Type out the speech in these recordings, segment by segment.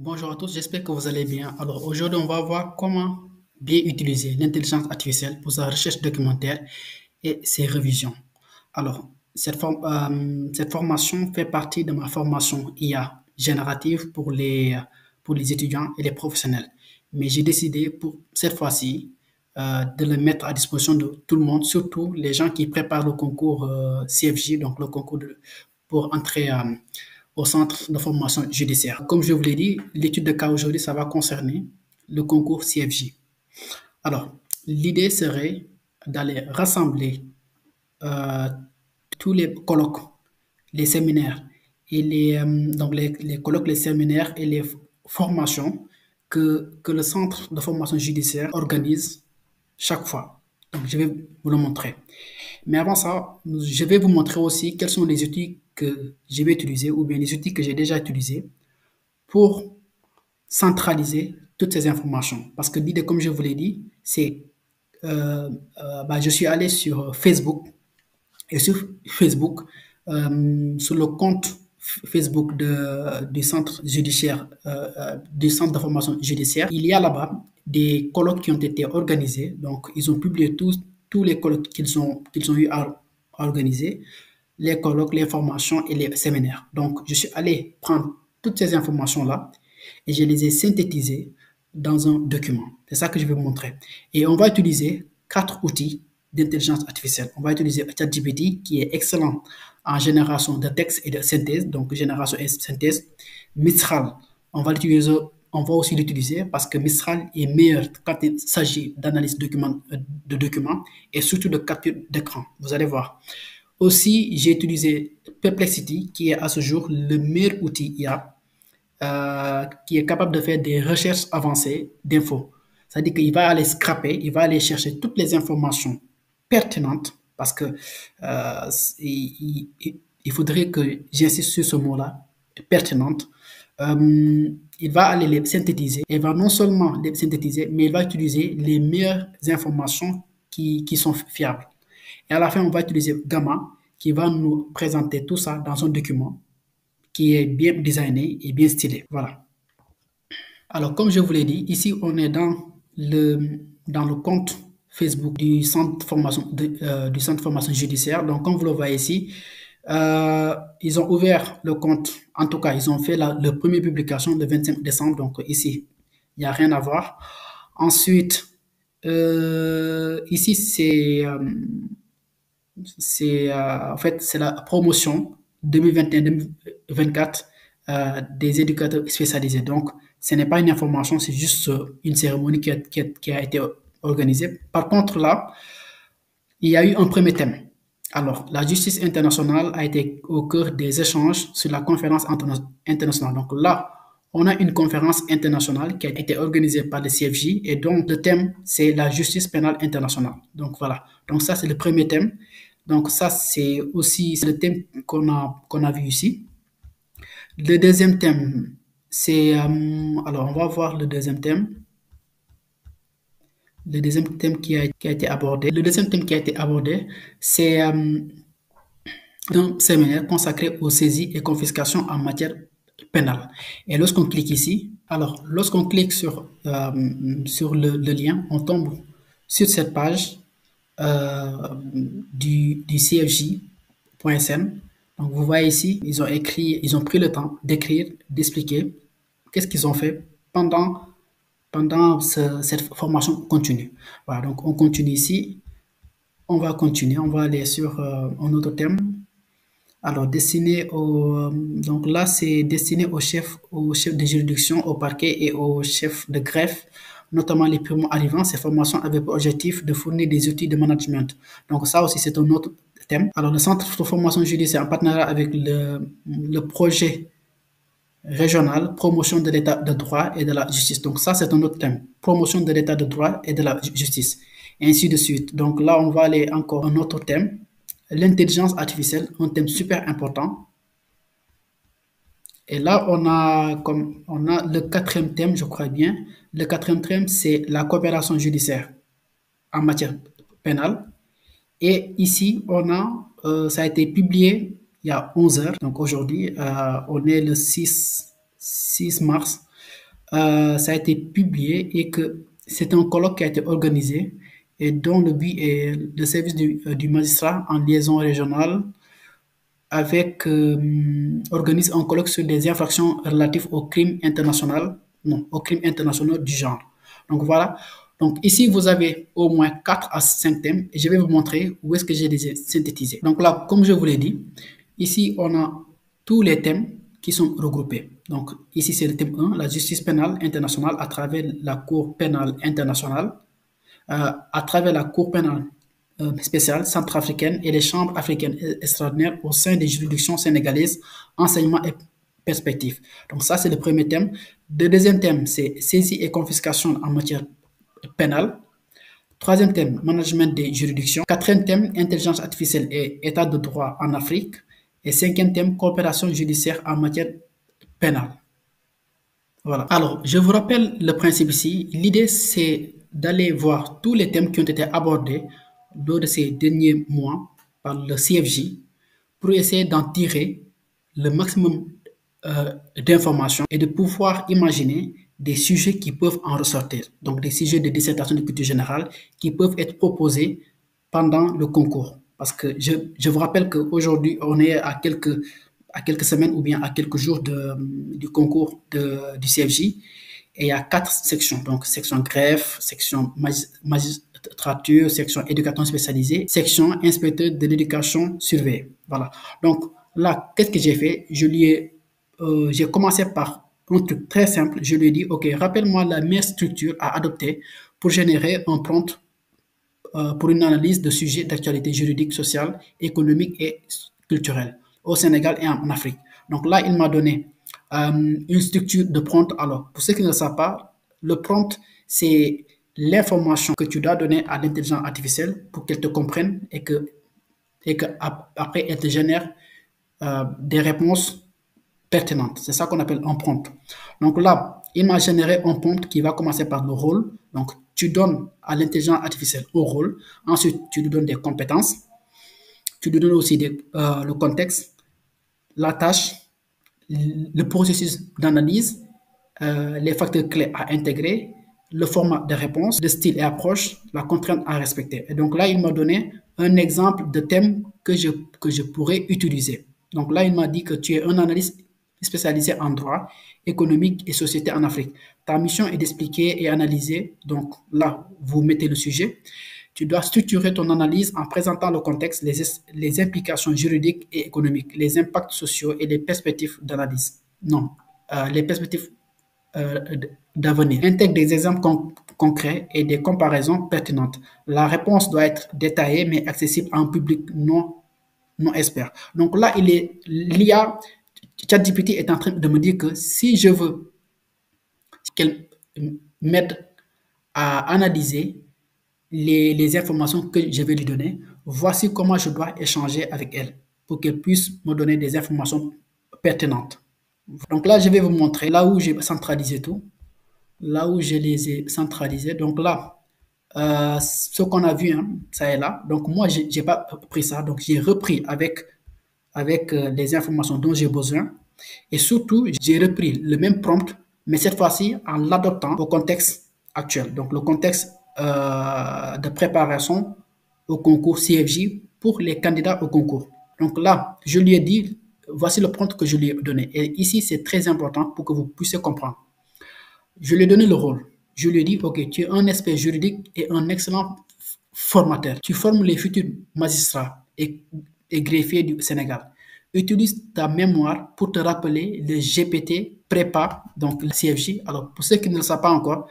Bonjour à tous, j'espère que vous allez bien. Alors aujourd'hui, on va voir comment bien utiliser l'intelligence artificielle pour sa recherche documentaire et ses révisions. Alors, cette formation fait partie de ma formation IA générative pour les étudiants et les professionnels. Mais j'ai décidé pour cette fois-ci de le mettre à disposition de tout le monde, surtout les gens qui préparent le concours CFJ, donc le concours pour entrer au centre de formation judiciaire. Comme je vous l'ai dit, l'étude de cas aujourd'hui, ça va concerner le concours CFJ. Alors, l'idée serait d'aller rassembler euh, tous les colloques, les séminaires et les colloques, les séminaires et les formations que le centre de formation judiciaire organise chaque fois. Donc, je vais vous le montrer. Mais avant ça, je vais vous montrer aussi quels sont les outils que je vais utiliser ou bien les outils que j'ai déjà utilisés pour centraliser toutes ces informations. Parce que l'idée, comme je vous l'ai dit, c'est je suis allé sur Facebook et sur Facebook, sur le compte Facebook du centre judiciaire, du centre d'information judiciaire, il y a là-bas des colloques qui ont été organisés. Donc, ils ont publié tous les colloques qu'ils ont eu à organiser, les colloques, les formations et les séminaires. Donc, je suis allé prendre toutes ces informations-là et je les ai synthétisées dans un document. C'est ça que je vais vous montrer. Et on va utiliser 4 outils d'intelligence artificielle. On va utiliser ChatGPT qui est excellent en génération de texte et de synthèse, donc génération et synthèse. Mistral, on va aussi l'utiliser parce que Mistral est meilleur quand il s'agit d'analyse de documents et surtout de capture d'écran. Vous allez voir. Aussi, j'ai utilisé Perplexity qui est à ce jour le meilleur outil IA qui est capable de faire des recherches avancées d'infos. C'est-à-dire qu'il va aller scraper, il va aller chercher toutes les informations pertinentes parce que il faudrait que j'insiste sur ce mot-là, pertinente. Il va aller les synthétiser. Il va non seulement les synthétiser, mais il va utiliser les meilleures informations qui sont fiables. Et à la fin, on va utiliser Gamma qui va nous présenter tout ça dans un document qui est bien designé et bien stylé. Voilà. Alors, comme je vous l'ai dit, ici, on est dans le compte Facebook du centre de formation judiciaire. Donc, comme vous le voyez ici, ils ont ouvert le compte. En tout cas, ils ont fait la première publication le 25 décembre. Donc, ici, il n'y a rien à voir. Ensuite, ici, en fait, c'est la promotion 2021-2024 des éducateurs spécialisés. Donc, ce n'est pas une information, c'est juste une cérémonie qui a été organisée. Par contre, là, il y a eu un premier thème. Alors, la justice internationale a été au cœur des échanges sur la conférence internationale. Donc là, on a une conférence internationale qui a été organisée par le CFJ et donc le thème, c'est la justice pénale internationale. Donc voilà. Donc ça, c'est le premier thème. Donc ça, c'est aussi le thème qu'on a vu ici. Le deuxième thème, c'est... alors, on va voir le deuxième thème. Le deuxième thème qui a été abordé. Le deuxième thème qui a été abordé, c'est un séminaire consacré aux saisies et confiscations en matière pénale. Et lorsqu'on clique ici, alors lorsqu'on clique sur le lien, on tombe sur cette page du CFJ.sn. Donc vous voyez ici, ils ont pris le temps d'écrire, d'expliquer qu'est-ce qu'ils ont fait pendant cette formation continue. Voilà, donc on continue ici. On va continuer, on va aller sur un autre thème. Alors, donc là, c'est destiné aux chefs de juridiction, au parquet et aux chefs de greffe, notamment les primo-arrivants. Ces formations avaient pour objectif de fournir des outils de management. Donc ça aussi, c'est un autre thème. Alors, le Centre de formation judiciaire, en partenariat avec le projet régional, promotion de l'état de droit et de la justice. Donc ça, c'est un autre thème. Promotion de l'état de droit et de la justice. Et ainsi de suite. Donc là, on va aller encore à un autre thème. L'intelligence artificielle, un thème super important. Et là, on a le quatrième thème, je crois bien. Le quatrième thème, c'est la coopération judiciaire en matière pénale. Et ici, ça a été publié il y a 11 heures. Donc aujourd'hui, on est le 6 mars. ça a été publié et que c'est un colloque qui a été organisé et dont le but est le service du magistrat en liaison régionale avec organise un colloque sur des infractions relatives aux crimes internationaux, non, aux crimes internationaux du genre. Donc voilà. Donc ici, vous avez au moins 4 à 5 thèmes et je vais vous montrer où est-ce que j'ai les ai synthétisés. Donc là, comme je vous l'ai dit, ici, on a tous les thèmes qui sont regroupés. Donc ici, c'est le thème 1, la justice pénale internationale à travers la Cour pénale internationale, à travers la Cour pénale spéciale centrafricaine et les chambres africaines extraordinaires au sein des juridictions sénégalaises, enseignement et perspective. Donc ça, c'est le premier thème. Le deuxième thème, c'est saisie et confiscation en matière pénale. Troisième thème, management des juridictions. Quatrième thème, intelligence artificielle et état de droit en Afrique. Et cinquième thème, coopération judiciaire en matière pénale. Voilà. Alors, je vous rappelle le principe ici. L'idée, c'est d'aller voir tous les thèmes qui ont été abordés lors de ces derniers mois par le CFJ pour essayer d'en tirer le maximum d'informations et de pouvoir imaginer des sujets qui peuvent en ressortir. Donc, des sujets de dissertation de culture générale qui peuvent être proposés pendant le concours. Parce que je vous rappelle qu'aujourd'hui, on est à quelques semaines ou bien à quelques jours du concours du CFJ et il y a 4 sections. Donc, section greffe, section magistrature, section éducation spécialisée, section inspecteur de l'éducation surveillée. Voilà. Donc, là, qu'est-ce que j'ai fait? J'ai commencé par un truc très simple. Je lui ai dit, OK, rappelle-moi la meilleure structure à adopter pour générer un prompt pour une analyse de sujets d'actualité juridique, sociale, économique et culturelle au Sénégal et en Afrique. Donc là, il m'a donné une structure de prompt. Alors, pour ceux qui ne le savent pas, le prompt, c'est l'information que tu dois donner à l'intelligence artificielle pour qu'elle te comprenne et que après elle te génère des réponses pertinentes. C'est ça qu'on appelle un prompt. Donc là, il m'a généré un prompt qui va commencer par le rôle. Donc, tu donnes à l'intelligence artificielle un rôle. Ensuite, tu lui donnes des compétences. Tu lui donnes aussi le contexte, la tâche, le processus d'analyse, les facteurs clés à intégrer, le format de réponse, le style et approche, la contrainte à respecter. Et donc là, il m'a donné un exemple de thème que je pourrais utiliser. Donc là, il m'a dit que tu es un analyste spécialisé en droit économique et société en Afrique. Ta mission est d'expliquer et analyser. Donc là, vous mettez le sujet. Tu dois structurer ton analyse en présentant le contexte, les implications juridiques et économiques, les impacts sociaux et les perspectives d'analyse. Non, les perspectives d'avenir. Intègre des exemples concrets et des comparaisons pertinentes. La réponse doit être détaillée mais accessible à un public non expert. Donc là, l'IA, ChatGPT est en train de me dire que si je veux qu'elle m'aide à analyser les informations que je vais lui donner, voici comment je dois échanger avec elle pour qu'elle puisse me donner des informations pertinentes. Donc là, je vais vous montrer là où j'ai centralisé tout, là où je les ai centralisés. Donc là, ce qu'on a vu, hein, ça est là. Donc moi, je n'ai pas pris ça. Donc j'ai repris avec les informations dont j'ai besoin. Et surtout, j'ai repris le même prompt, mais cette fois-ci en l'adoptant au contexte actuel. Donc le contexte de préparation au concours CFJ pour les candidats au concours. Donc là, je lui ai dit, voici le prompt que je lui ai donné. Et ici, c'est très important pour que vous puissiez comprendre. Je lui ai donné le rôle. Je lui ai dit, OK, tu es un expert juridique et un excellent formateur. Tu formes les futurs magistrats et greffiers du Sénégal. Utilise ta mémoire pour te rappeler le GPT prépa, donc le CFJ. Alors, pour ceux qui ne le savent pas encore,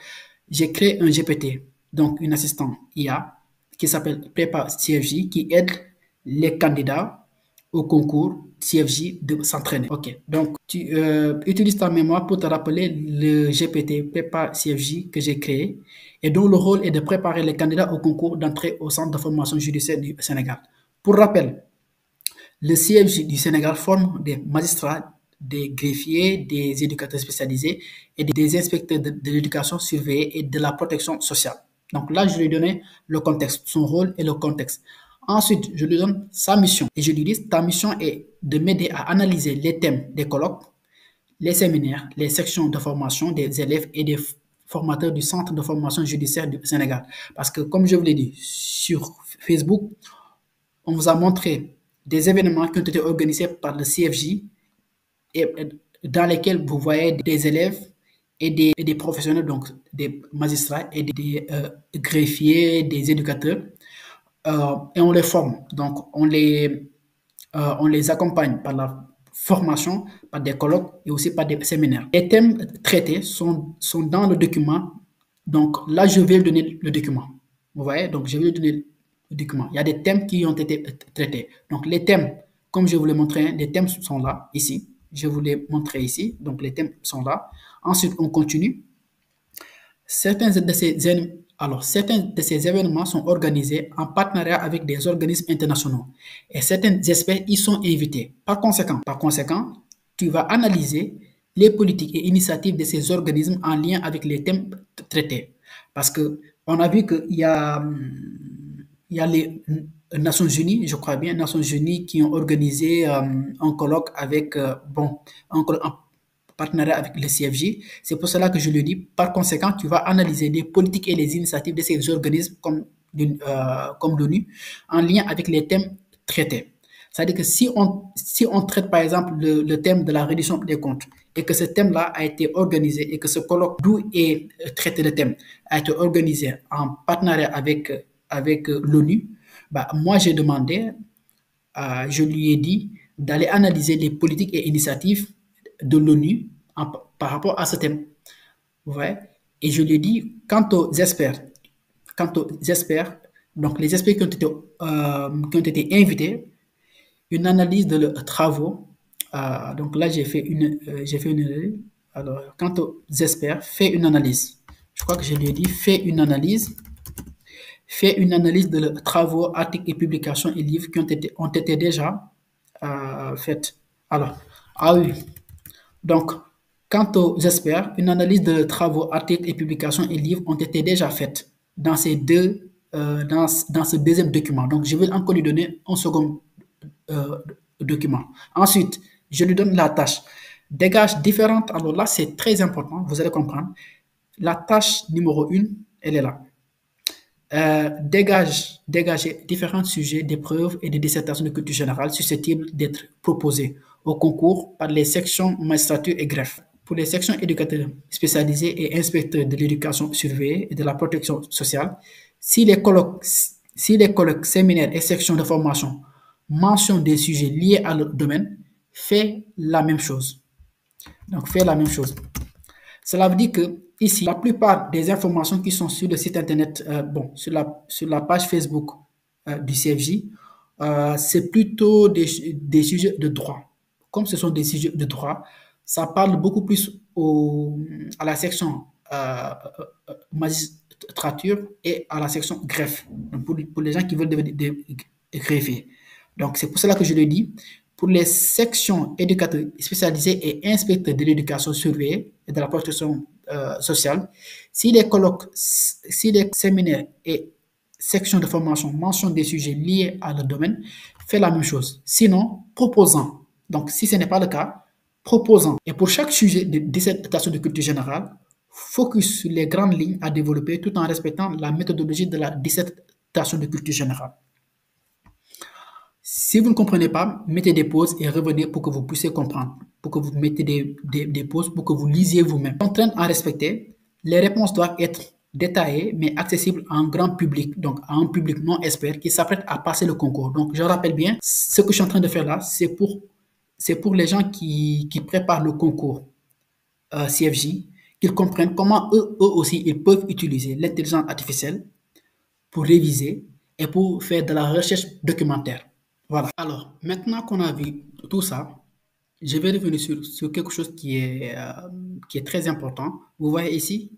j'ai créé un GPT, donc une assistant IA, qui s'appelle prépa CFJ, qui aide les candidats au concours CFJ de s'entraîner. OK. Donc, tu utilises ta mémoire pour te rappeler le GPT Prépa CFJ que j'ai créé et dont le rôle est de préparer les candidats au concours d'entrée au centre de formation judiciaire du Sénégal. Pour rappel, le CFJ du Sénégal forme des magistrats, des greffiers, des éducateurs spécialisés et des inspecteurs de l'éducation surveillée et de la protection sociale. Donc là, je lui ai donné le contexte, son rôle et le contexte. Ensuite, je lui donne sa mission et je lui dis, ta mission est de m'aider à analyser les thèmes des colloques, les séminaires, les sections de formation des élèves et des formateurs du Centre de formation judiciaire du Sénégal. Parce que, comme je vous l'ai dit, sur Facebook, on vous a montré des événements qui ont été organisés par le CFJ et dans lesquels vous voyez des élèves et des professionnels, donc des magistrats et des greffiers, des éducateurs, et on les forme. Donc, on les accompagne par la formation, par des colloques et aussi par des séminaires. Les thèmes traités sont dans le document. Donc là, je vais donner le document. Vous voyez, donc je vais donner le document. Il y a des thèmes qui ont été traités. Donc les thèmes, comme je vous l'ai montré, les thèmes sont là, ici. Je vous l'ai montré ici. Donc les thèmes sont là. Ensuite, on continue. Certains de ces événements sont organisés en partenariat avec des organismes internationaux et certains experts y sont invités. Par conséquent, tu vas analyser les politiques et initiatives de ces organismes en lien avec les thèmes traités. Parce que on a vu il y a les Nations Unies, je crois bien, Nations Unies qui ont organisé un colloque avec, un colloque en partenariat avec le CFJ. C'est pour cela que je le dis. Par conséquent, tu vas analyser les politiques et les initiatives de ces organismes comme l'ONU en lien avec les thèmes traités. C'est-à-dire que si on traite par exemple le thème de la réduction des comptes et que ce thème-là a été organisé et que ce colloque d'où est traité le thème a été organisé en partenariat avec l'ONU, bah, moi j'ai demandé, je lui ai dit d'aller analyser les politiques et initiatives de l'ONU par rapport à ce thème. Vous voyez? Et je lui ai dit, quant aux experts, donc les experts qui ont été invités, une analyse de leurs travaux. Donc là, j'ai fait une analyse. Alors, quant aux experts, fais une analyse. Je crois que je lui ai dit, fais une analyse. Fais une analyse de leurs travaux, articles et publications et livres qui ont été déjà faites. Alors, ah oui. Donc, quant aux experts, une analyse de travaux, articles et publications et livres ont été déjà faites dans dans ce deuxième document. Donc, je vais encore lui donner un second euh, document. Ensuite, je lui donne la tâche. Dégage différentes. Alors là, c'est très important, vous allez comprendre. La tâche numéro 1, elle est là. Dégager différents sujets d'épreuves et de dissertations de culture générale susceptibles d'être proposés au concours par les sections magistrature et greffe. Pour les sections éducateurs spécialisés et inspecteurs de l'éducation surveillée et de la protection sociale, si les colloques, séminaires et sections de formation mentionnent des sujets liés à leur domaine, fais la même chose. Donc, fais la même chose. Cela veut dire que ici, la plupart des informations qui sont sur le site internet, sur la page Facebook du CFJ, c'est plutôt des sujets de droit. Comme ce sont des sujets de droit, ça parle beaucoup plus à la section magistrature et à la section greffe, donc pour les gens qui veulent devenir des greffiers. Donc, c'est pour cela que je le dis. Pour les sections éducateurs spécialisées et inspecteurs de l'éducation surveillée et de la protection sociale, si les colloques, si les séminaires et sections de formation mentionnent des sujets liés à leur domaine, fais la même chose. Sinon, proposant. Donc, si ce n'est pas le cas, proposant. Et pour chaque sujet de dissertation de culture générale, focus sur les grandes lignes à développer tout en respectant la méthodologie de la dissertation de culture générale. Si vous ne comprenez pas, mettez des pauses et revenez pour que vous puissiez comprendre, pour que vous mettez des pauses, pour que vous lisiez vous-même. Contrainte à respecter, les réponses doivent être détaillées mais accessibles à un grand public, donc à un public non expert qui s'apprête à passer le concours. Donc je rappelle bien, ce que je suis en train de faire là, c'est pour les gens qui préparent le concours CFJ, qu'ils comprennent comment eux aussi, ils peuvent utiliser l'intelligence artificielle pour réviser et pour faire de la recherche documentaire. Voilà. Alors, maintenant qu'on a vu tout ça, je vais revenir sur quelque chose qui est très important. Vous voyez ici,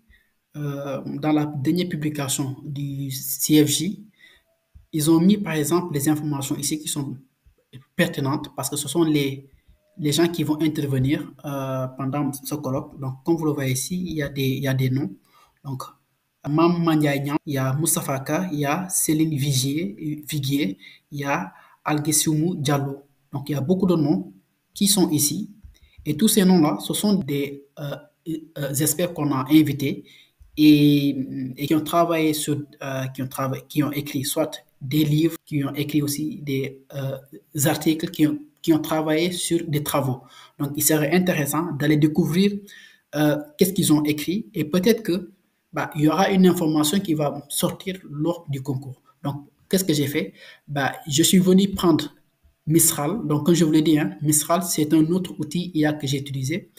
dans la dernière publication du CFJ, ils ont mis par exemple les informations ici qui sont pertinentes parce que ce sont les gens qui vont intervenir pendant ce colloque. Donc, comme vous le voyez ici, il y a des noms. Donc, Mam Mandiaïnian, il y a Moustapha Ka, il y a Céline Viguier, il y a Alguessoumou Diallo. Donc, il y a beaucoup de noms qui sont ici. Et tous ces noms-là, ce sont des experts qu'on a invités et qui ont travaillé qui ont écrit soit des livres, qui ont écrit aussi des articles, qui ont travaillé sur des travaux. Donc, il serait intéressant d'aller découvrir qu'est-ce qu'ils ont écrit et peut-être que il y aura une information qui va sortir lors du concours. Donc, qu'est-ce que j'ai fait? Je suis venu prendre Mistral. Donc, comme je vous l'ai dit, hein, Mistral, c'est un autre outil IA que j'ai utilisé.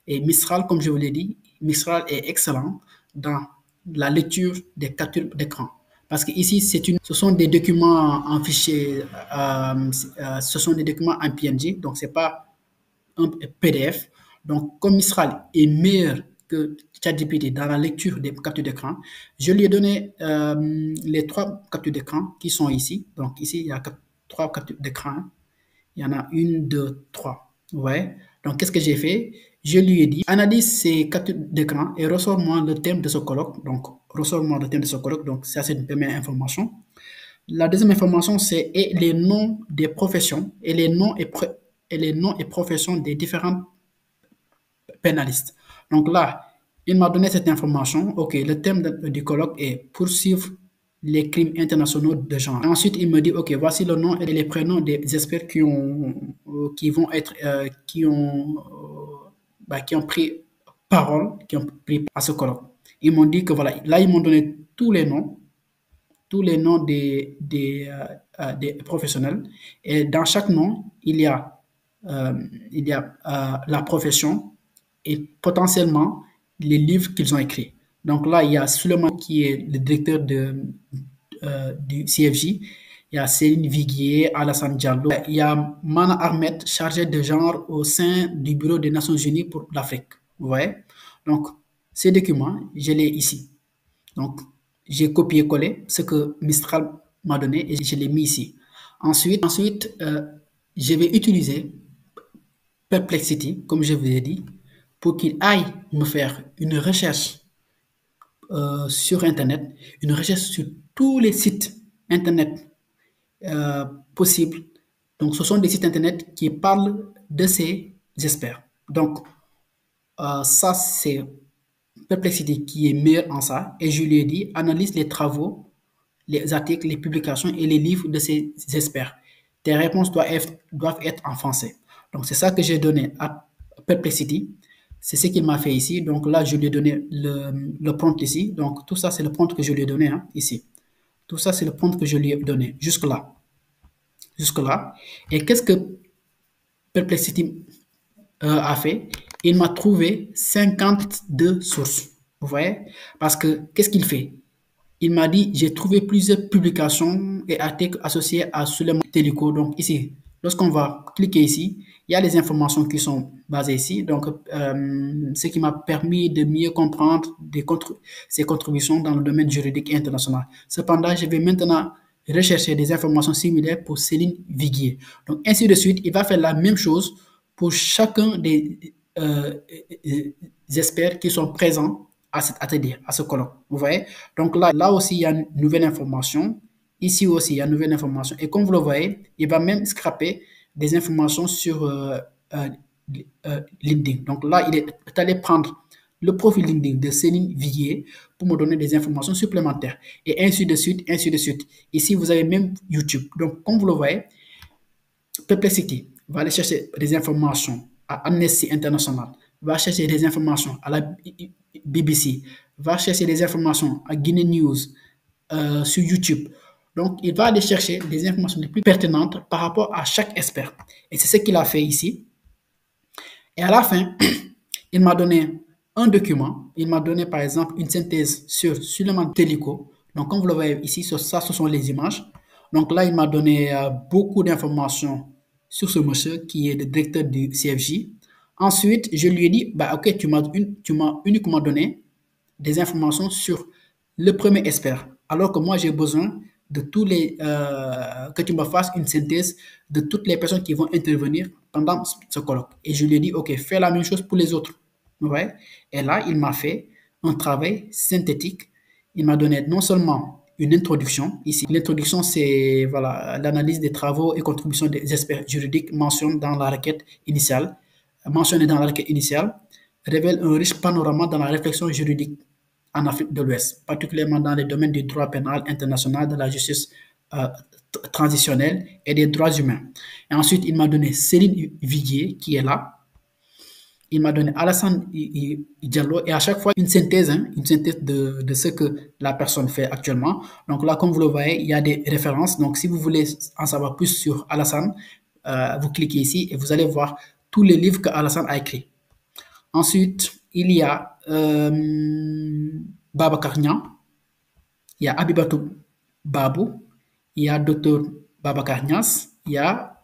Et Mistral, comme je vous l'ai dit, Mistral est excellent dans la lecture des captures d'écran. Parce que ici, ce sont des documents en fichier, ce sont des documents en PNG, donc c'est pas un PDF. Donc, comme Mistral est meilleur que ChatGPT dans la lecture des captures d'écran, je lui ai donné les 3 captures d'écran qui sont ici. Donc, ici, il y a 3 captures d'écran. Il y en a une, deux, trois. Ouais. Donc, qu'est-ce que j'ai fait? Je lui ai dit, analyse ces captures d'écran et ressors-moi le thème de ce colloque. Donc, ressors-moi le thème de ce colloque. Donc, ça, c'est une première information. La deuxième information, c'est les noms des professions et les noms et professions des différents pénalistes. Donc là, il m'a donné cette information. OK, le thème du colloque est poursuivre les crimes internationaux de genre. Ensuite, il me dit, OK, voici le nom et les prénoms des experts qui ont pris parole, qui ont pris à ce colloque. Ils m'ont dit que voilà, là, ils m'ont donné tous les noms des professionnels. Et dans chaque nom, la profession et potentiellement les livres qu'ils ont écrits. Donc là, il y a Suleiman qui est le directeur du CFJ. Il y a Céline Viguier, Alassane Diallo. Il y a Mana Ahmed, chargé de genre au sein du Bureau des Nations Unies pour l'Afrique. Vous voyez? Donc, ces documents, je l'ai ici. Donc, j'ai copié-collé ce que Mistral m'a donné et je l'ai mis ici. Ensuite, je vais utiliser Perplexity, comme je vous l'ai dit, pour qu'il aille me faire une recherche sur Internet, une recherche sur tous les sites Internet possibles. Donc, ce sont des sites Internet qui parlent de ces experts. Donc, ça, c'est Perplexity qui est meilleur en ça. Et je lui ai dit, analyse les travaux, les articles, les publications et les livres de ces experts. Tes réponses doivent être en français. Donc, c'est ça que j'ai donné à Perplexity. C'est ce qu'il m'a fait ici. Donc là, je lui ai donné le prompt ici. Donc, tout ça, c'est le prompt que je lui ai donné ici. Tout ça, c'est le prompt que je lui ai donné jusque-là. Jusque-là. Et qu'est-ce que Perplexity a fait? Il m'a trouvé 52 sources. Vous voyez? Parce que qu'est-ce qu'il fait? Il m'a dit, j'ai trouvé plusieurs publications et articles associés à Suleiman Teliko. Donc ici, lorsqu'on va cliquer ici, il y a les informations qui sont basées ici. Donc, ce qui m'a permis de mieux comprendre ses contributions dans le domaine juridique international. Cependant, je vais maintenant rechercher des informations similaires pour Céline Viguier. Donc, ainsi de suite, il va faire la même chose pour chacun des experts qui sont présents à cet atelier, à ce colloque. Vous voyez? Donc là aussi, il y a une nouvelle information. Ici aussi, il y a une nouvelle information. Et comme vous le voyez, il va même scraper des informations sur LinkedIn. Donc là, il est allé prendre le profil LinkedIn de Céline Viguier pour me donner des informations supplémentaires. Et ainsi de suite, ainsi de suite. Ici, vous avez même YouTube. Donc, comme vous le voyez, Perplexity va aller chercher des informations à Amnesty International, va chercher des informations à la BBC, va chercher des informations à Guinea News, sur YouTube. Donc, il va aller chercher des informations les plus pertinentes par rapport à chaque expert. Et c'est ce qu'il a fait ici. Et à la fin, il m'a donné un document. Il m'a donné, par exemple, une synthèse sur Suleiman Teliko. Donc, comme vous le voyez ici, ce sont les images. Donc là, il m'a donné beaucoup d'informations sur ce monsieur qui est le directeur du CFJ. Ensuite, je lui ai dit, ok, tu m'as uniquement donné des informations sur le premier expert, alors que moi j'ai besoin de que tu me fasses une synthèse de toutes les personnes qui vont intervenir pendant ce colloque. Et je lui ai dit, ok, fais la même chose pour les autres. Ouais. Et là, il m'a fait un travail synthétique. Il m'a donné non seulement une introduction. Ici, l'introduction, c'est voilà, l'analyse des travaux et contributions des experts juridiques mentionnés dans la requête initiale. mentionné dans la requête initiale révèle un riche panorama dans la réflexion juridique en Afrique de l'Ouest, particulièrement dans les domaines du droit pénal international, de la justice euh, transitionnelle et des droits humains. Et ensuite, il m'a donné Céline Viguier, qui est là. Il m'a donné Alassane Diallo et à chaque fois une synthèse de ce que la personne fait actuellement. Donc là, comme vous le voyez, il y a des références. Donc si vous voulez en savoir plus sur Alassane, vous cliquez ici et vous allez voir tous les livres que Alassane a écrits. Ensuite, il y a Babacar Niang, il y a Abibatou Babou, il y a Dr Babacar Niass, il y a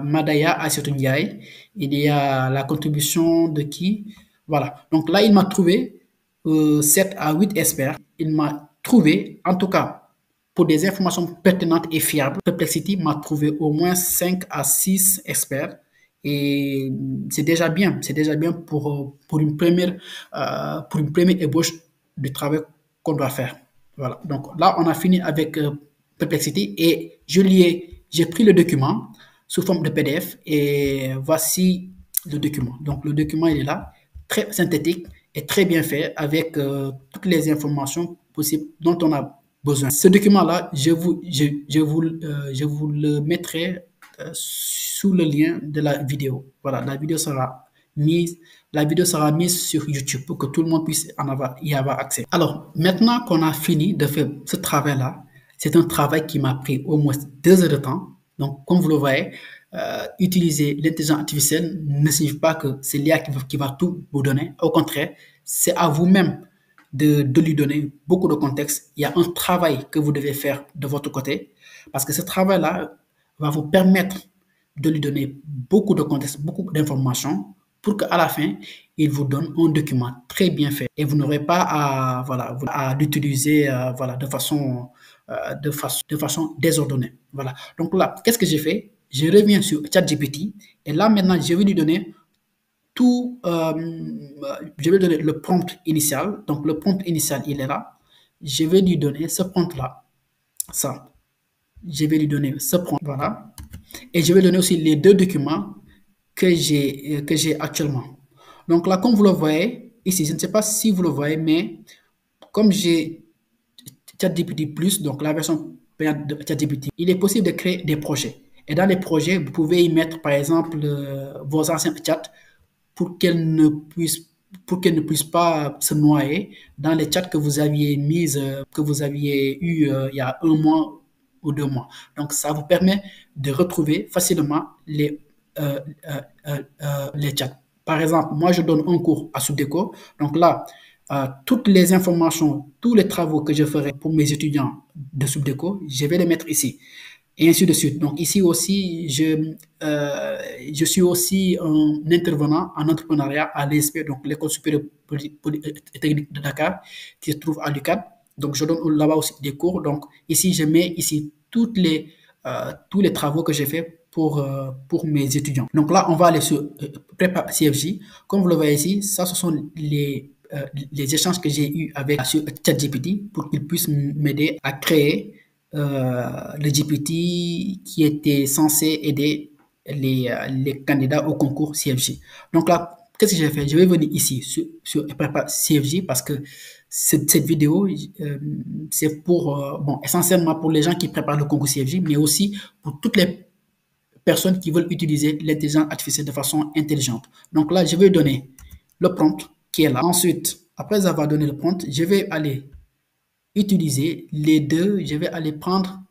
Madaya Assetou Ndiaye, il y a la contribution de qui? Voilà. Donc là, il m'a trouvé 7 à 8 experts. Il m'a trouvé, en tout cas, pour des informations pertinentes et fiables, Perplexity m'a trouvé au moins 5 à 6 experts. Et c'est déjà bien. C'est déjà bien pour une première ébauche du travail qu'on doit faire. Voilà. Donc là, on a fini avec Perplexity et j'ai pris le document sous forme de PDF et voici le document. Donc le document, il est là, très synthétique et très bien fait avec toutes les informations possibles dont on a besoin. Ce document-là, je vous le mettrai sous le lien de la vidéo. Voilà, la vidéo sera mise sur YouTube pour que tout le monde puisse y avoir accès. Alors, maintenant qu'on a fini de faire ce travail-là, c'est un travail qui m'a pris au moins 2 heures de temps. Donc, comme vous le voyez, utiliser l'intelligence artificielle ne signifie pas que c'est l'IA qui va tout vous donner. Au contraire, c'est à vous-même de lui donner beaucoup de contexte. Il y a un travail que vous devez faire de votre côté parce que ce travail-là va vous permettre de lui donner beaucoup de contexte, beaucoup d'informations pour qu'à la fin, il vous donne un document très bien fait et vous n'aurez pas à l'utiliser de façon désordonnée. Voilà. Donc là, qu'est-ce que j'ai fait? Je reviens sur ChatGPT et là maintenant, je vais lui donner je vais donner le prompt initial. Donc le prompt initial, il est là. Je vais lui donner ce prompt-là. Ça. Je vais lui donner ce prompt. Voilà. Et je vais donner aussi les 2 documents que j'ai actuellement. Donc là, comme vous le voyez, ici, je ne sais pas si vous le voyez, mais comme j'ai ChatGPT Plus, donc la version payante de ChatGPT, il est possible de créer des projets. Et dans les projets, vous pouvez y mettre, par exemple, vos anciens chats pour qu'elles ne puissent pas se noyer dans les chats que vous aviez eu il y a 1 mois ou 2 mois. Donc, ça vous permet de retrouver facilement les chats. Par exemple, moi, je donne un cours à Subdeco. Donc là, toutes les informations, tous les travaux que je ferai pour mes étudiants de Subdeco, je vais les mettre ici. Et ainsi de suite. Donc ici aussi, je suis aussi un intervenant en entrepreneuriat à l'ESP, donc l'École supérieure technique de Dakar, qui se trouve à l'UCAD. Donc je donne là-bas aussi des cours. Donc ici, je mets ici tous les travaux que j'ai fait pour mes étudiants. Donc là, on va aller sur Prépa CFJ. Comme vous le voyez ici, ça, ce sont les échanges que j'ai eus avec sur ChatGPT pour qu'il puisse m'aider à créer le GPT qui était censé aider les candidats au concours CFJ. Donc là, qu'est-ce que j'ai fait? Je vais venir ici sur CFJ parce que cette vidéo, c'est essentiellement pour les gens qui préparent le concours CFJ, mais aussi pour toutes les personnes qui veulent utiliser l'intelligence artificielle de façon intelligente. Donc là, je vais donner le prompt qui est là. Ensuite, après avoir donné le prompt, je vais aller utiliser les 2, je vais aller prendre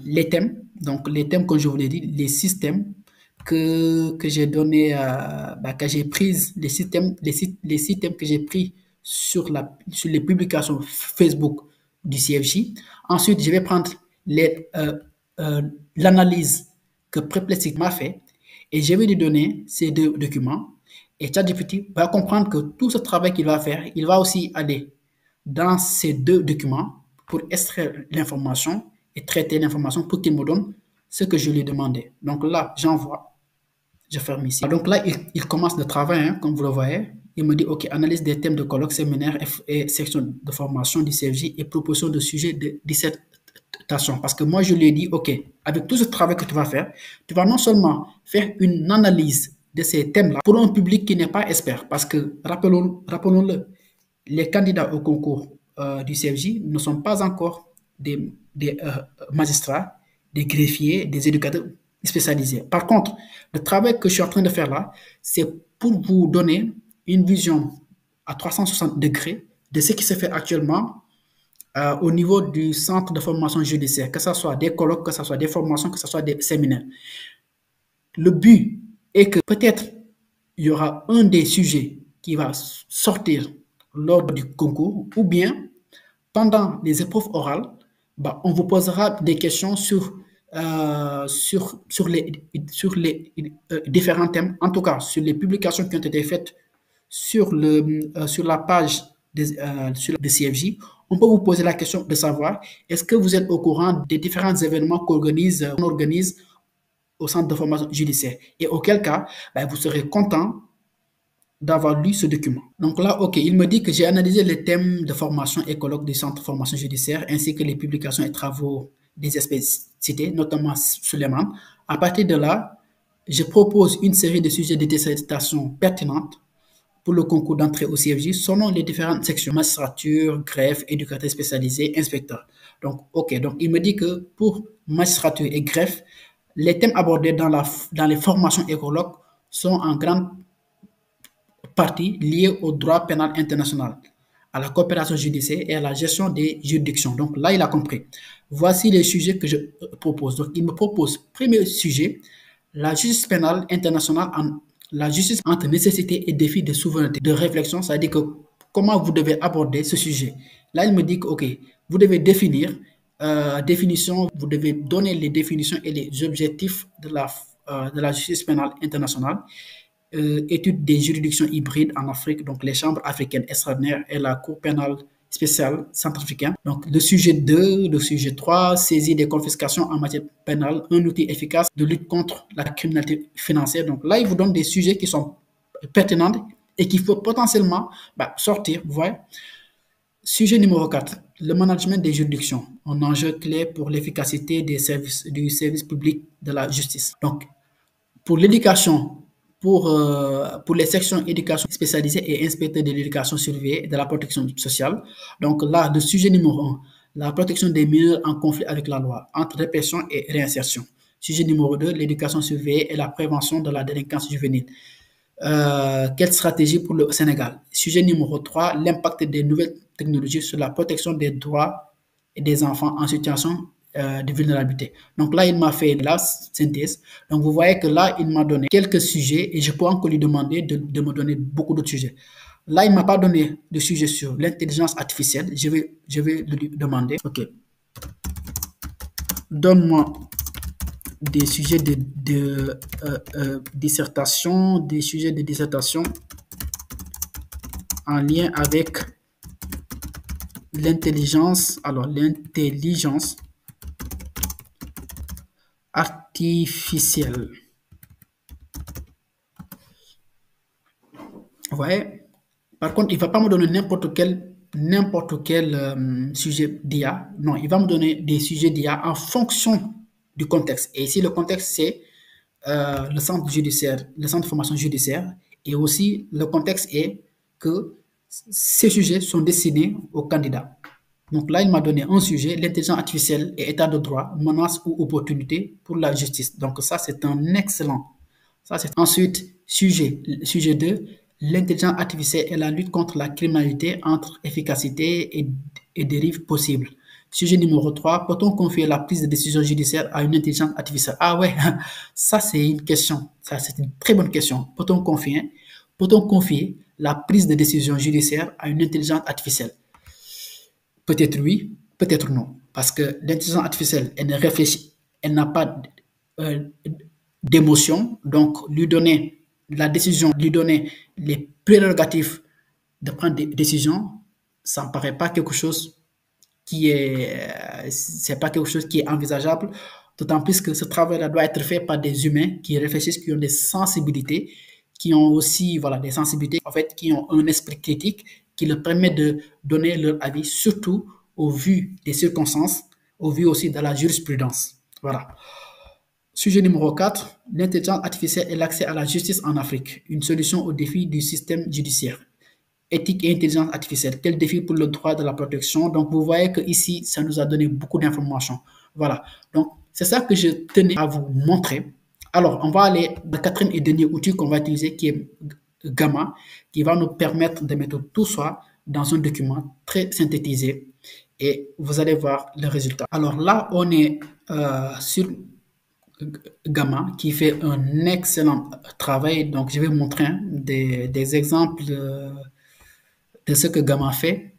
les thèmes, donc les thèmes comme je vous l'ai dit, les systèmes que j'ai donné, que j'ai prises, les systèmes que j'ai pris sur les publications Facebook du CFJ. Ensuite, je vais prendre l'analyse que Perplexity m'a fait et je vais lui donner ces 2 documents et ChatGPT va comprendre que tout ce travail qu'il va faire, il va aussi aller dans ces 2 documents pour extraire l'information et traiter l'information pour qu'il me donne ce que je lui ai demandé. Donc là, j'envoie, je ferme ici. Donc là, il commence le travail, hein, comme vous le voyez. Il me dit, OK, analyse des thèmes de colloques, séminaires et sections de formation du CFJ et proposition de sujets de dissertation. Parce que moi, je lui ai dit, OK, avec tout ce travail que tu vas faire, tu vas non seulement faire une analyse de ces thèmes-là pour un public qui n'est pas expert. Parce que, rappelons-le, les candidats au concours du CFJ ne sont pas encore des magistrats, des greffiers, des éducateurs spécialisés. Par contre, le travail que je suis en train de faire là, c'est pour vous donner une vision à 360 degrés de ce qui se fait actuellement au niveau du centre de formation judiciaire, que ce soit des colloques, que ce soit des formations, que ce soit des séminaires. Le but est que peut-être il y aura un des sujets qui va sortir lors du concours ou bien pendant les épreuves orales, on vous posera des questions sur les différents thèmes, en tout cas sur les publications qui ont été faites sur la page de CFJ. On peut vous poser la question de savoir est-ce que vous êtes au courant des différents événements qu'on organise au centre de formation judiciaire. Et auquel cas, vous serez content d'avoir lu ce document. Donc là, OK, il me dit que j'ai analysé les thèmes de formation et colloques du centre de formation judiciaire ainsi que les publications et travaux des espèces citées, notamment Suleiman. À partir de là, je propose une série de sujets de dissertation pertinentes pour le concours d'entrée au CFJ selon les différentes sections, magistrature, greffe, éducateur spécialisé, inspecteur. Donc, OK, donc il me dit que pour magistrature et greffe, les thèmes abordés dans les formations et colloques sont en grande partie liés au droit pénal international, à la coopération judiciaire et à la gestion des juridictions. Donc là, il a compris. Voici les sujets que je propose. Donc, il me propose, premier sujet, la justice pénale internationale, la justice entre nécessité et défi de souveraineté, de réflexion, c'est-à-dire que comment vous devez aborder ce sujet. Là, il me dit que, OK, vous devez définir, vous devez donner les définitions et les objectifs de la justice pénale internationale. Étude des juridictions hybrides en Afrique, donc les chambres africaines extraordinaires et la Cour pénale spéciale centrafricaine. Donc le sujet 2, le sujet 3, saisie des confiscations en matière pénale, un outil efficace de lutte contre la criminalité financière. Donc là, il vous donne des sujets qui sont pertinents et qu'il faut potentiellement sortir, vous voyez. Sujet numéro 4, le management des juridictions, un enjeu clé pour l'efficacité du service public de la justice. Donc, pour l'éducation, pour les sections éducation spécialisées et inspecteurs de l'éducation surveillée et de la protection sociale. Donc là, le sujet numéro 1, la protection des mineurs en conflit avec la loi, entre répression et réinsertion. Sujet numéro 2, l'éducation surveillée et la prévention de la délinquance juvénile. Quelle stratégie pour le Sénégal? Sujet numéro 3, l'impact des nouvelles technologies sur la protection des droits des enfants en situation de vulnérabilité. Donc là, il m'a fait la synthèse. Donc vous voyez que là, il m'a donné quelques sujets et je peux encore lui demander de me donner beaucoup d'autres sujets. Là, il ne m'a pas donné de sujet sur l'intelligence artificielle. Je vais lui demander, OK, donne-moi des sujets de dissertation, des sujets de dissertation en lien avec l'intelligence, artificielle. Vous voyez? Par contre, il ne va pas me donner n'importe quel sujet d'IA. Non, il va me donner des sujets d'IA en fonction du contexte. Et ici, le contexte, c'est le centre judiciaire, le centre de formation judiciaire. Et aussi, le contexte est que ces sujets sont destinés aux candidats. Donc là, il m'a donné un sujet, l'intelligence artificielle et état de droit, menaces ou opportunités pour la justice. Donc ça, c'est un excellent. Ensuite, sujet 2, l'intelligence artificielle et la lutte contre la criminalité entre efficacité et dérives possibles. Sujet numéro 3, peut-on confier la prise de décision judiciaire à une intelligence artificielle? Ah ouais, ça c'est une question. Ça c'est une très bonne question. Peut-on confier la prise de décision judiciaire à une intelligence artificielle? Peut-être oui, peut-être non. Parce que l'intelligence artificielle, elle ne réfléchit, elle n'a pas d'émotion. Donc, lui donner la décision, lui donner les prérogatives de prendre des décisions, ça ne me paraît pas quelque chose c'est pas quelque chose qui est envisageable. D'autant plus que ce travail-là doit être fait par des humains qui réfléchissent, qui ont des sensibilités, qui ont aussi des sensibilités, en fait, qui ont un esprit critique qui leur permet de donner leur avis, surtout au vu des circonstances, au vu aussi de la jurisprudence. Voilà. Sujet numéro 4, l'intelligence artificielle et l'accès à la justice en Afrique, une solution au défi du système judiciaire. Éthique et intelligence artificielle, quel défi pour le droit de la protection. Donc, vous voyez que ici, ça nous a donné beaucoup d'informations. Voilà. Donc, c'est ça que je tenais à vous montrer. Alors, on va aller au quatrième et dernier outil qu'on va utiliser, qui est Gamma, qui va nous permettre de mettre tout ça dans un document très synthétisé et vous allez voir le résultat. Alors là, on est sur Gamma qui fait un excellent travail. Donc, je vais vous montrer des exemples de ce que Gamma fait.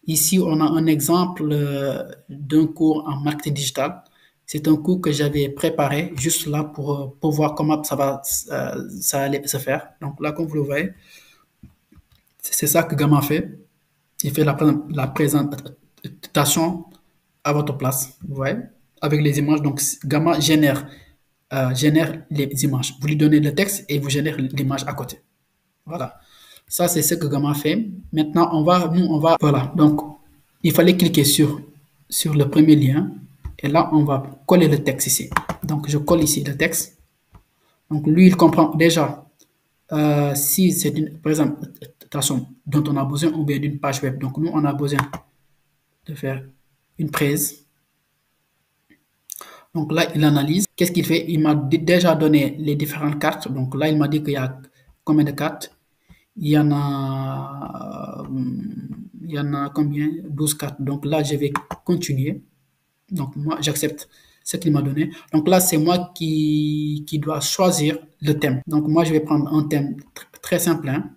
Ici, on a un exemple d'un cours en marketing digital. C'est un cours que j'avais préparé juste là pour voir comment ça allait se faire. Donc là, comme vous le voyez, c'est ça que Gamma fait. Il fait la présentation à votre place, vous voyez, avec les images. Donc, Gamma génère les images. Vous lui donnez le texte et vous génère l'image à côté. Voilà. Ça, c'est ce que Gamma fait. Maintenant, voilà. Donc, il fallait cliquer sur le premier lien. Et là, on va coller le texte ici. Donc, je colle ici le texte. Donc, lui, il comprend déjà si c'est une présentation dont on a besoin ou bien d'une page web. Donc, nous, on a besoin de faire une prise. Donc là, il analyse. Qu'est-ce qu'il fait? Il m'a déjà donné les différentes cartes. Donc là, il m'a dit qu'il y a combien de cartes? Il y en a combien? 12 cartes. Donc là, je vais continuer. Donc moi, j'accepte ce qu'il m'a donné. Donc là, c'est moi qui dois choisir le thème. Donc moi, je vais prendre un thème très simple. Hein.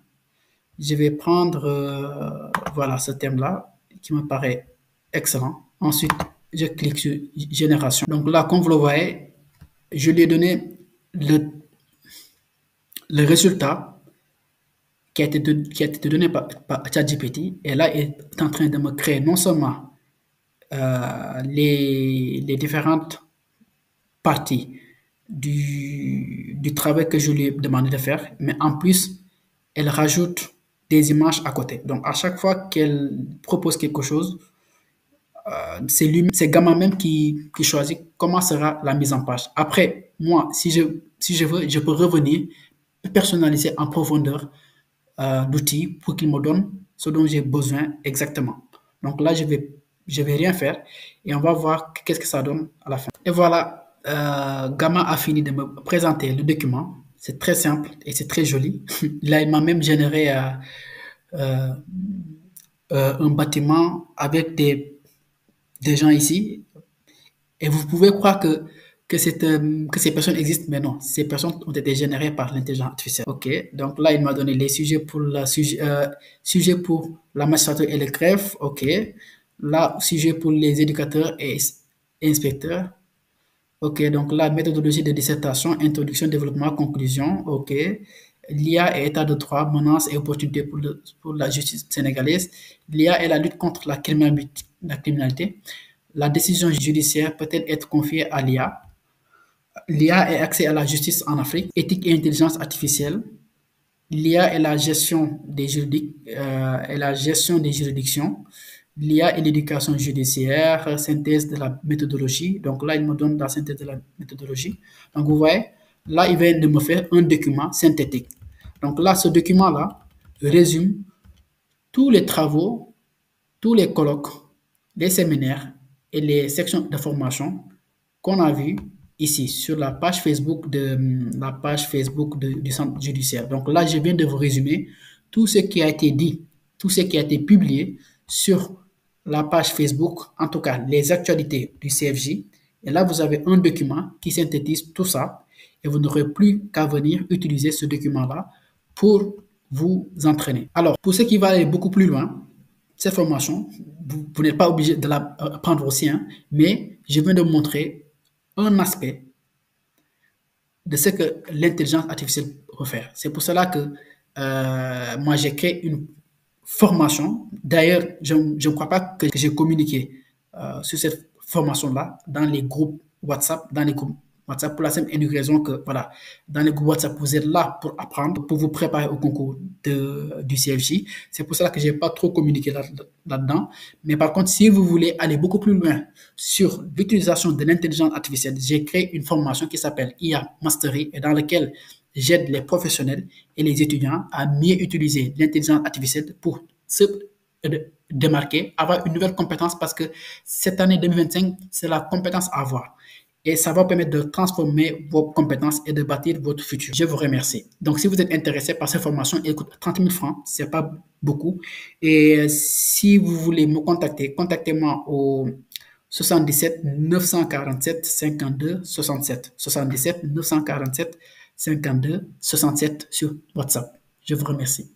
Je vais prendre, voilà, ce thème-là qui me paraît excellent. Ensuite, je clique sur Génération. Donc là, comme vous le voyez, je lui ai donné le résultat qui a été donné par ChatGPT. Et là, il est en train de me créer non seulement les différentes parties du travail que je lui ai demandé de faire, mais en plus, elle rajoute des images à côté. Donc, à chaque fois qu'elle propose quelque chose, c'est Gamma même qui choisit comment sera la mise en page. Après, moi, si je veux, je peux revenir personnaliser en profondeur l'outil pour qu'il me donne ce dont j'ai besoin exactement. Donc là, je vais rien faire et on va voir qu'est-ce que ça donne à la fin. Et voilà, Gamma a fini de me présenter le document. C'est très simple et c'est très joli. Là, il m'a même généré euh, un bâtiment avec des gens ici. Et vous pouvez croire que ces personnes existent, mais non, ces personnes ont été générées par l'intelligence artificielle. Ok, donc là, il m'a donné les sujets sujet pour la magistrature et le greffe. Ok, là, sujet pour les éducateurs et inspecteurs. Ok, donc la méthodologie de dissertation, introduction, développement, conclusion. Ok, l'IA et état de droit, menaces et opportunités pour la justice sénégalaise. L'IA et la lutte contre la criminalité. La décision judiciaire peut-elle être confiée à l'IA? L'IA et accès à la justice en Afrique. Éthique et intelligence artificielle. L'IA et la gestion des juridictions. L'IA et l'éducation judiciaire, synthèse de la méthodologie. Donc là, il me donne la synthèse de la méthodologie. Donc vous voyez, là, il vient de me faire un document synthétique. Donc là, ce document-là résume tous les travaux, tous les colloques, les séminaires et les sections de formation qu'on a vues ici sur la page Facebook du centre judiciaire. Donc là, je viens de vous résumer tout ce qui a été dit, tout ce qui a été publié sur la page Facebook, en tout cas les actualités du CFJ. Et là, vous avez un document qui synthétise tout ça et vous n'aurez plus qu'à venir utiliser ce document-là pour vous entraîner. Alors, pour ceux qui veulent aller beaucoup plus loin, cette formation, vous n'êtes pas obligé de la prendre aussi, hein, mais je viens de vous montrer un aspect de ce que l'intelligence artificielle peut faire. C'est pour cela que moi, j'ai créé une formation. D'ailleurs, je ne crois pas que j'ai communiqué sur cette formation-là dans les groupes WhatsApp, dans les groupes WhatsApp pour la simple et unique raison que, voilà, dans les groupes WhatsApp, vous êtes là pour apprendre, pour vous préparer au concours du CFJ. C'est pour cela que je n'ai pas trop communiqué là-dedans. Mais par contre, si vous voulez aller beaucoup plus loin sur l'utilisation de l'intelligence artificielle, j'ai créé une formation qui s'appelle IA Mastery et dans laquelle j'aide les professionnels et les étudiants à mieux utiliser l'intelligence artificielle pour se démarquer, avoir une nouvelle compétence parce que cette année 2025, c'est la compétence à avoir. Et ça va permettre de transformer vos compétences et de bâtir votre futur. Je vous remercie. Donc, si vous êtes intéressé par cette formation, écoute, 30 000 francs, c'est pas beaucoup. Et si vous voulez me contacter, contactez-moi au 77 947 52 67. 77 947 52 67 sur WhatsApp. Je vous remercie.